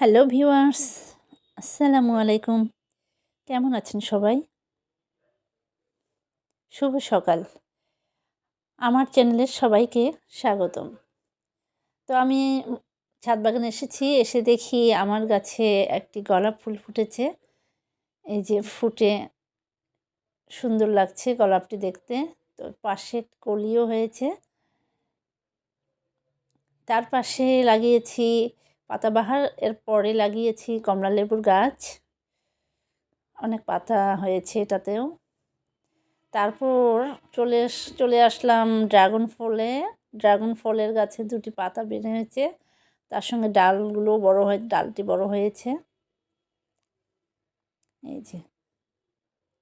Hello viewers, আসসালামু আলাইকুম। কেমন আছেন সবাই? শুভ সকাল। আমার চ্যানেলের সবাইকে স্বাগতম। তো আমি ছাদ বাগানে এসেছি। এসে দেখি আমার গাছে একটি গোলাপ ফুল ফুটেছে। এই যে ফুটে সুন্দর লাগছে গোলাপটি দেখতে। তো পাশে কলিও হয়েছে। তার পাশে লাগিয়েছি পাতাবাহার, এর পরে লাগিয়েছি কমলালেবুর গাছ। অনেক পাতা হয়েছে এটাতেও। তারপর চলে আসলাম ড্রাগন ফলের গাছে ২টি পাতা বের হয়েছে। তার সঙ্গে ডালটি বড় হয়েছে। এই যে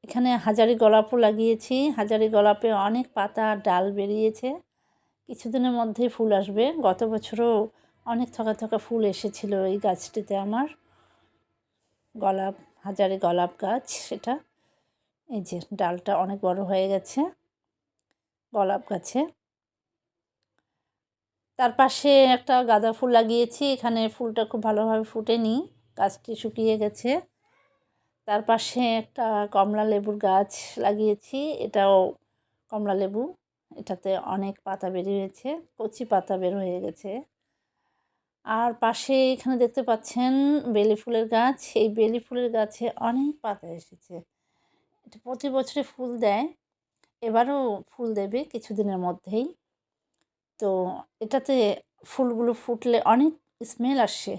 এখানে হাজারি গোলাপও লাগিয়েছি। হাজারি গোলাপে অনেক পাতা আর ডাল বেরিয়েছে। কিছুদিনের মধ্যেই ফুল আসবে। গত বছরও অনেক থোকা থোকা ফুল এসেছিল এই গাছটিতে আমার। হাজারি গোলাপ গাছ সেটা। এই যে ডালটা অনেক বড় হয়ে গেছে গোলাপ গাছে। তার পাশে একটা গাঁদা ফুল লাগিয়েছি। এখানে ফুলটা খুব ভালোভাবে ফুটেনি, গাছটি শুকিয়ে গেছে। তার পাশে একটা কমলা লেবুর গাছ লাগিয়েছি। এটাও কমলা লেবু। এটাতে অনেক পাতা বেরিয়েছে, কচি পাতা বের হয়ে গেছে। আর পাশে এখানে দেখতে পাচ্ছেন বেলি ফুলের গাছ। এই বেলি ফুলের গাছে অনেক পাতা এসেছে। এটা প্রতি বছরে ফুল দেয়। এবারও ফুল দেবে কিছুদিনের মধ্যেই। তো এটাতে ফুলগুলো ফুটলে অনেক স্মেল আসে।